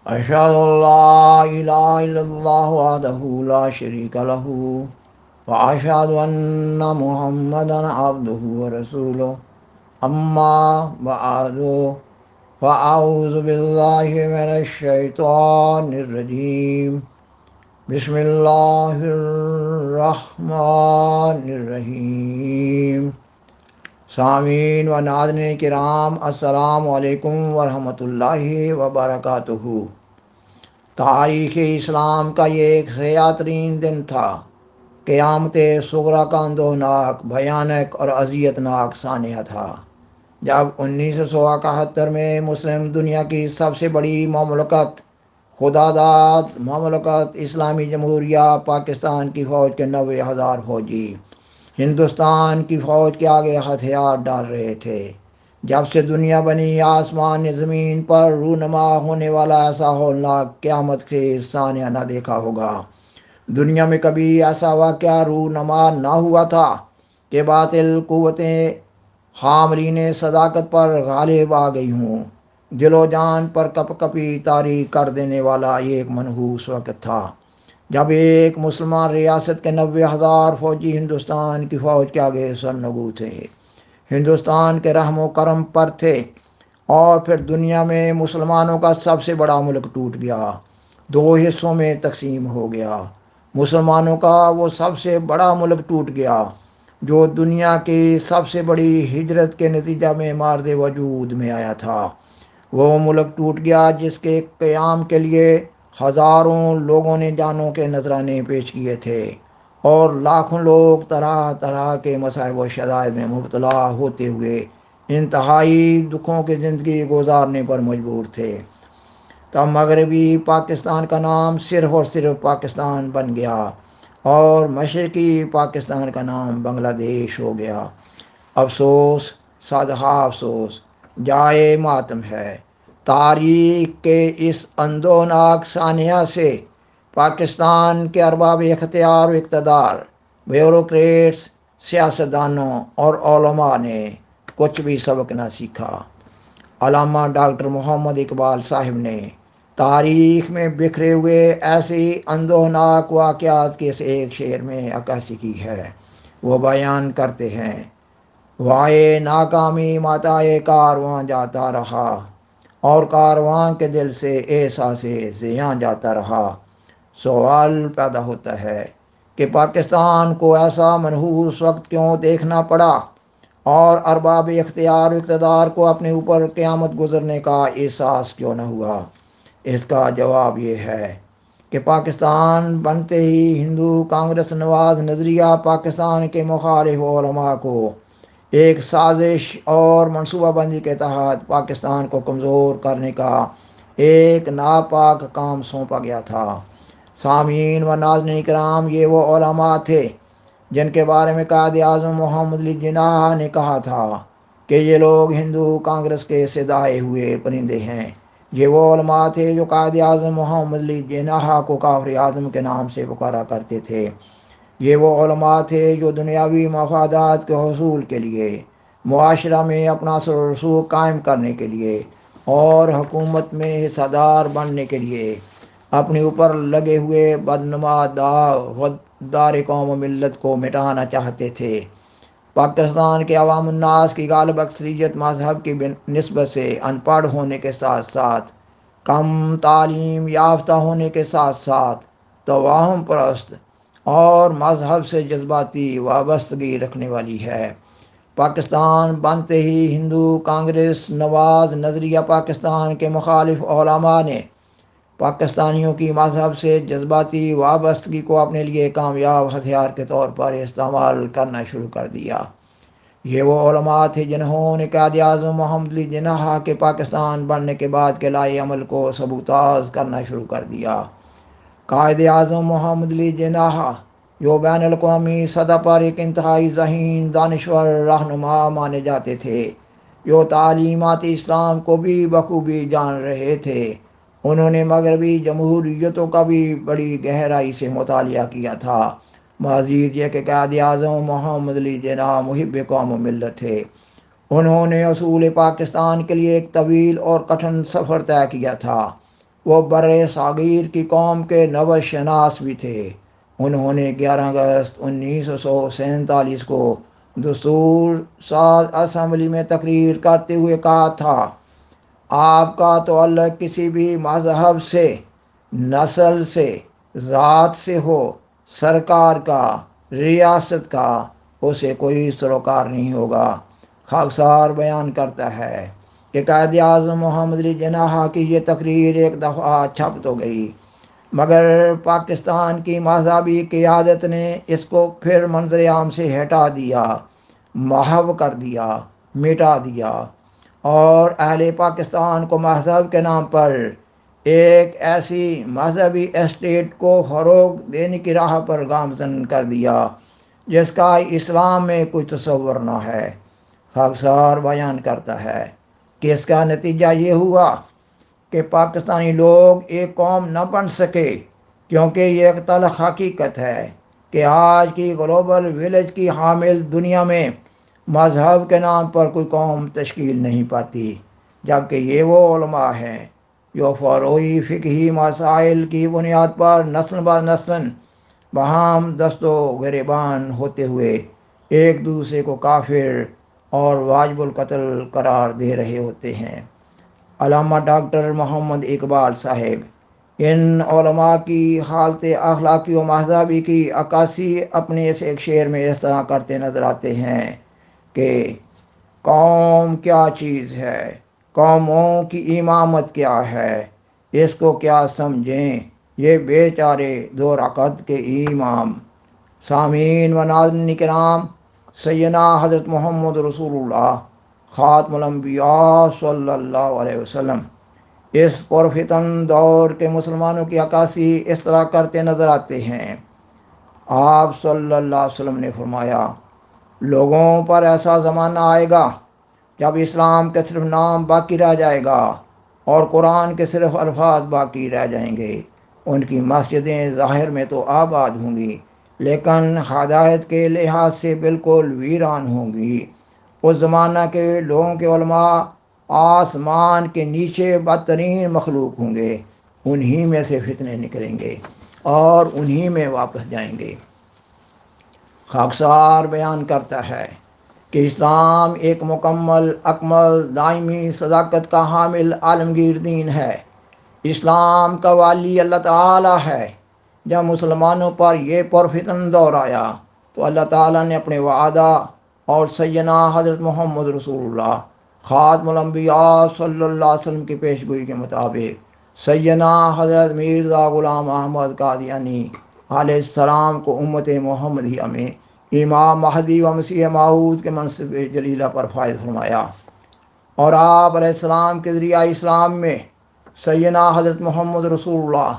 أشهد أن لا إله إلا الله وحده لا شريك له وأشهد أن محمدا عبده ورسوله أما بعد فأعوذ بالله من الشيطان الرجيم بسم الله الرحمن الرحيم سامعین و ناظرین کرام، السلام علیکم ورحمۃ اللہ وبرکاتہ۔ تاریخ اسلام کا یہ ایک سیاہ ترین دن تھا۔ قیامت صغریٰ کا اندوہناک، بھیانک اور اذیت ناک سانحہ تھا، جب 1971 میں مسلم دنیا کی سب سے بڑی مملکت، خدا داد مملکت اسلامی جمہوریہ پاکستان کی فوج کے 90,000 فوجی ہندوستان کی فوج کے آگے ہتھیار ڈال رہے تھے۔ جب سے دنیا بنی، آسمان نے زمین پر رونما ہونے والا ایسا ہولناک قیامت کے سانحہ نہ دیکھا ہوگا۔ دنیا میں کبھی ایسا واقعہ رونما نہ ہوا تھا کہ باطل قوتیں حاملین صداقت پر غالب آ گئی ہوں۔ دل و جان پر کپ کپی طاری کر دینے والا یہ ایک منحوس وقت تھا، جب ایک مسلمان ریاست کے 90,000 فوجی ہندوستان کی فوج کے آگے سرنگو تھے، ہندوستان کے رحم و کرم پر تھے، اور پھر دنیا میں مسلمانوں کا سب سے بڑا ملک ٹوٹ گیا، 2 حصوں میں تقسیم ہو گیا۔ مسلمانوں کا وہ سب سے بڑا ملک ٹوٹ گیا جو دنیا کی سب سے بڑی ہجرت کے نتیجہ میں مارد وجود میں آیا تھا۔ وہ ملک ٹوٹ گیا جس کے قیام کے لیے ہزاروں لوگوں نے جانوں کے نذرانے پیش کیے تھے، اور لاکھوں لوگ طرح طرح کے مصائب و شدائد میں مبتلا ہوتے ہوئے انتہائی دکھوں کی زندگی گزارنے پر مجبور تھے۔ تب مغربی پاکستان کا نام صرف اور صرف پاکستان بن گیا، اور مشرقی پاکستان کا نام بنگلہ دیش ہو گیا۔ افسوس، صدہا افسوس، جائے ماتم ہے، تاریخ کے اس اندوہناک سانحہ سے پاکستان کے ارباب اختیار و اقتدار، بیوروکریٹس، سیاستدانوں اور علماء نے کچھ بھی سبق نہ سیکھا۔ علامہ ڈاکٹر محمد اقبال صاحب نے تاریخ میں بکھرے ہوئے ایسی اندوہناک واقعات کے ایک شعر میں عکاسی کی ہے۔ وہ بیان کرتے ہیں: وائے ناکامی ماتائے کارواں جاتا رہا، اور کارواں کے دل سے احساس زیاں جاتا رہا۔ سوال پیدا ہوتا ہے کہ پاکستان کو ایسا منحوس وقت کیوں دیکھنا پڑا، اور ارباب اختیار و اقتدار کو اپنے اوپر قیامت گزرنے کا احساس کیوں نہ ہوا؟ اس کا جواب یہ ہے کہ پاکستان بنتے ہی ہندو کانگریس نواز نظریہ پاکستان کے مخالف علماء کو ایک سازش اور منصوبہ بندی کے تحت پاکستان کو کمزور کرنے کا ایک ناپاک کام سونپا گیا تھا۔ سامعین و ناظرین کرام، یہ وہ علماء تھے جن کے بارے میں قائد اعظم محمد علی جناح نے کہا تھا کہ یہ لوگ ہندو کانگریس کے صدائے ہوئے پرندے ہیں۔ یہ وہ علماء تھے جو قائد اعظم محمد علی جناح کو کافر اعظم کے نام سے پکارا کرتے تھے۔ یہ وہ علماء تھے جو دنیاوی مفادات کے حصول کے لیے، معاشرہ میں اپنا اثر و رسوخ قائم کرنے کے لیے، اور حکومت میں حصہ دار بننے کے لیے اپنے اوپر لگے ہوئے بدنما داغ غدار قوم و ملت کو مٹانا چاہتے تھے۔ پاکستان کے عوام الناس کی غالب اکثریت مذہب کی نسبت سے ان پڑھ ہونے کے ساتھ ساتھ، کم تعلیم یافتہ ہونے کے ساتھ ساتھ توہم پرست اور مذہب سے جذباتی وابستگی رکھنے والی ہے۔ پاکستان بنتے ہی ہندو کانگریس نواز نظریہ پاکستان کے مخالف علماء نے پاکستانیوں کی مذہب سے جذباتی وابستگی کو اپنے لیے کامیاب ہتھیار کے طور پر استعمال کرنا شروع کر دیا۔ یہ وہ علماء تھے جنہوں نے قائد اعظم محمد علی جناح کے پاکستان بننے کے بعد کے لائے عمل کو سبوتاژ کرنا شروع کر دیا۔ قائد اعظم محمد علی جناح، جو بین الاقوامی سطح پر ایک انتہائی ذہین دانشور رہنما مانے جاتے تھے، جو تعلیمات اسلام کو بھی بخوبی جان رہے تھے، انہوں نے مغربی جمہوریتوں کا بھی بڑی گہرائی سے مطالعہ کیا تھا۔ مزید یہ کہ قائد اعظم محمد علی جناح محب قوم و ملت تھے۔ انہوں نے اصول پاکستان کے لیے ایک طویل اور کٹھن سفر طے کیا تھا۔ وہ بر صغیر کی قوم کے نو شناس بھی تھے۔ انہوں نے 11 اگست 1947 کو دستور ساز اسمبلی میں تقریر کرتے ہوئے کہا تھا، آپ کا تعلق کسی بھی مذہب سے، نسل سے، ذات سے ہو، سرکار کا، ریاست کا، اسے کوئی سروکار نہیں ہوگا۔ خاکسار بیان کرتا ہے کہ قائد اعظم محمد علی جناح کی یہ تقریر ایک دفعہ چھپ تو گئی، مگر پاکستان کی مذہبی قیادت نے اس کو پھر منظر عام سے ہٹا دیا، محو کر دیا، مٹا دیا، اور اہل پاکستان کو مذہب کے نام پر ایک ایسی مذہبی اسٹیٹ کو فروغ دینے کی راہ پر گامزن کر دیا جس کا اسلام میں کوئی تصور نہ ہے۔ خاکسار بیان کرتا ہے کہ اس کا نتیجہ یہ ہوا کہ پاکستانی لوگ ایک قوم نہ بن سکے، کیونکہ یہ ایک تلخ حقیقت ہے کہ آج کی گلوبل ویلیج کی حامل دنیا میں مذہب کے نام پر کوئی قوم تشکیل نہیں پاتی، جبکہ یہ وہ علماء ہیں جو فروعی فقہی مسائل کی بنیاد پر نسل بعد نسل باہم دست و گریبان ہوتے ہوئے ایک دوسرے کو کافر اور واجب القتل قرار دے رہے ہوتے ہیں۔ علامہ ڈاکٹر محمد اقبال صاحب ان علماء کی حالت اخلاقی و مذہبی کی عکاسی اپنے اس ایک شعر میں اس طرح کرتے نظر آتے ہیں کہ قوم کیا چیز ہے، قوموں کی امامت کیا ہے، اس کو کیا سمجھیں یہ بیچارے دو رکعت کے امام۔ سامعین و ناظرین کرام، سیدنا حضرت محمد رسول اللہ خاتم الانبیاء صلی اللہ علیہ وسلم اس پرفتن دور کے مسلمانوں کی عکاسی اس طرح کرتے نظر آتے ہیں۔ آپ صلی اللہ علیہ وسلم نے فرمایا، لوگوں پر ایسا زمانہ آئے گا جب اسلام کے صرف نام باقی رہ جائے گا اور قرآن کے صرف الفاظ باقی رہ جائیں گے۔ ان کی مسجدیں ظاہر میں تو آباد ہوں گی، لیکن ہدایت کے لحاظ سے بالکل ویران ہوں گی۔ اس زمانہ کے لوگوں کے علماء آسمان کے نیچے بدترین مخلوق ہوں گے، انہی میں سے فتنے نکلیں گے اور انہی میں واپس جائیں گے۔ خاکسار بیان کرتا ہے کہ اسلام ایک مکمل، اکمل، دائمی صداقت کا حامل عالمگیر دین ہے۔ اسلام کا والی اللہ تعالیٰ ہے۔ جب مسلمانوں پر یہ پرفتن دور آیا تو اللہ تعالیٰ نے اپنے وعدہ اور سیدنا حضرت محمد رسول اللہ خاتم الانبیاء صلی اللہ علیہ وسلم کی پیشگوئی کے مطابق سیدنا حضرت مرزا غلام احمد قادیانی علیہ السلام کو امت محمدیہ میں امام مہدی و مسیح موعود کے منصب جلیلہ پر فائز فرمایا، اور آپ علیہ السلام کے ذریعہ اسلام میں سیدنا حضرت محمد رسول اللہ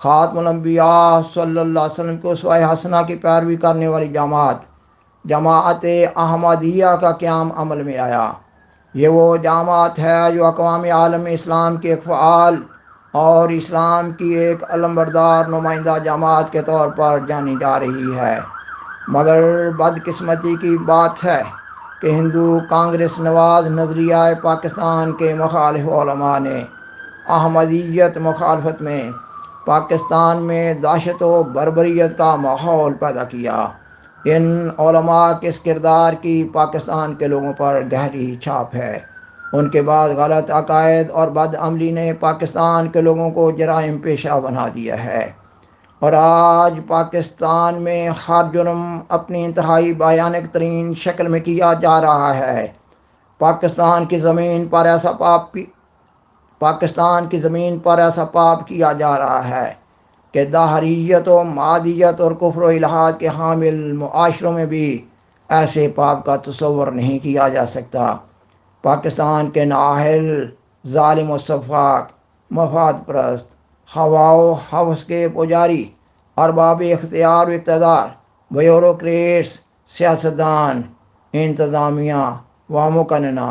خاتم الانبیاء صلی اللہ علیہ وسلم کو اسوہ حسنہ کی پیروی کرنے والی جماعت احمدیہ کا قیام عمل میں آیا۔ یہ وہ جماعت ہے جو اقوام عالم اسلام کی ایک فعال اور اسلام کی ایک علمبردار نمائندہ جماعت کے طور پر جانی جا رہی ہے، مگر بدقسمتی کی بات ہے کہ ہندو کانگریس نواز نظریہ پاکستان کے مخالف علماء نے احمدیت مخالفت میں پاکستان میں دہشت و بربریت کا ماحول پیدا کیا۔ ان علماء کے اس کردار کی پاکستان کے لوگوں پر گہری چھاپ ہے۔ ان کے بعد غلط عقائد اور بد عملی نے پاکستان کے لوگوں کو جرائم پیشہ بنا دیا ہے، اور آج پاکستان میں ہر جرم اپنی انتہائی بھیانک ترین شکل میں کیا جا رہا ہے۔ پاکستان کی زمین پر ایسا پاپ کیا جا رہا ہے کہ دہریت و مادیت اور کفر و الحاد کے حامل معاشروں میں بھی ایسے پاپ کا تصور نہیں کیا جا سکتا۔ پاکستان کے نااہل، ظالم و سفاک، مفاد پرست، ہوا و ہوس کے پجاری، ارباب اختیار و اقتدار، بیوروکریٹس، سیاستدان، انتظامیہ و مقننہ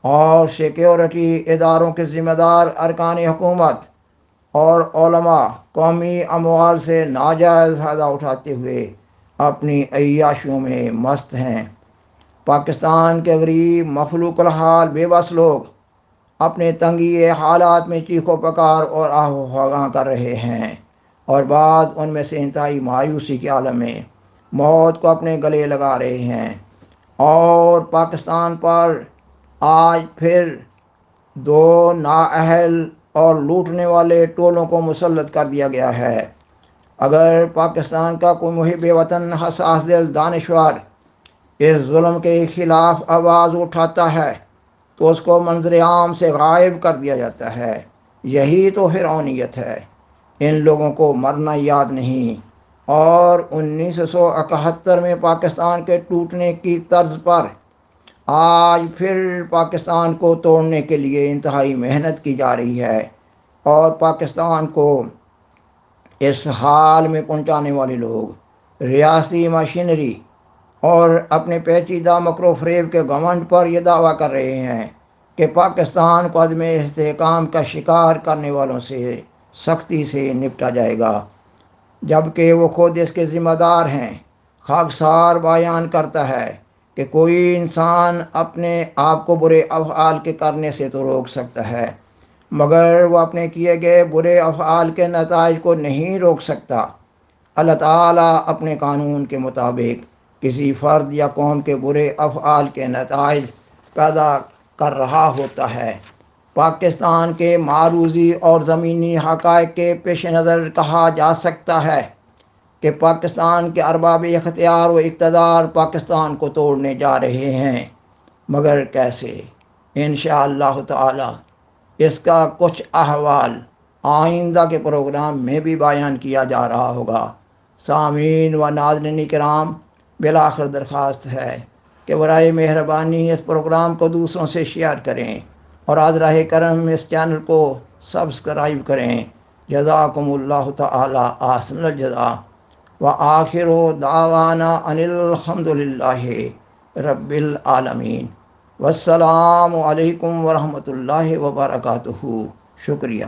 اور سیکیورٹی اداروں کے ذمہ دار ارکان حکومت اور علماء قومی اموال سے ناجائز فائدہ اٹھاتے ہوئے اپنی عیاشیوں میں مست ہیں۔ پاکستان کے غریب مفلوق الحال بے بس لوگ اپنے تنگی حالات میں چیخ و پکار اور آہ و فغاں کر رہے ہیں، اور بعض ان میں سے انتہائی مایوسی کے عالم میں موت کو اپنے گلے لگا رہے ہیں۔ اور پاکستان پر آج پھر دو نااہل اور لوٹنے والے ٹولوں کو مسلط کر دیا گیا ہے۔ اگر پاکستان کا کوئی محب وطن حساس دل دانشور اس ظلم کے خلاف آواز اٹھاتا ہے تو اس کو منظر عام سے غائب کر دیا جاتا ہے۔ یہی تو فرعونیت ہے۔ ان لوگوں کو مرنا یاد نہیں، اور 1971 میں پاکستان کے ٹوٹنے کی طرز پر آج پھر پاکستان کو توڑنے کے لیے انتہائی محنت کی جا رہی ہے، اور پاکستان کو اس حال میں پہنچانے والے لوگ ریاستی مشینری اور اپنے پیچیدہ مکر و فریب کے گھمنڈ پر یہ دعویٰ کر رہے ہیں کہ پاکستان کو عدم استحکام کا شکار کرنے والوں سے سختی سے نپٹا جائے گا، جبکہ وہ خود اس کے ذمہ دار ہیں۔ خاکسار بیان کرتا ہے کہ کوئی انسان اپنے آپ کو برے افعال کے کرنے سے تو روک سکتا ہے، مگر وہ اپنے کیے گئے برے افعال کے نتائج کو نہیں روک سکتا۔ اللہ تعالیٰ اپنے قانون کے مطابق کسی فرد یا قوم کے برے افعال کے نتائج پیدا کر رہا ہوتا ہے۔ پاکستان کے معروضی اور زمینی حقائق کے پیش نظر کہا جا سکتا ہے کہ پاکستان کے ارباب اختیار و اقتدار پاکستان کو توڑنے جا رہے ہیں، مگر کیسے؟ انشاءاللہ تعالی اس کا کچھ احوال آئندہ کے پروگرام میں بھی بیان کیا جا رہا ہوگا۔ سامعین و ناظرین کرام، بالآخر درخواست ہے کہ برائے مہربانی اس پروگرام کو دوسروں سے شیئر کریں، اور حاضرہ کرم اس چینل کو سبسکرائب کریں۔ جزاکم اللہ تعالی احسن الجزا، وآخر دعوانا ان الحمد للہ رب العالمین۔ والسلام علیکم ورحمۃ اللہ وبرکاتہ۔ شکریہ۔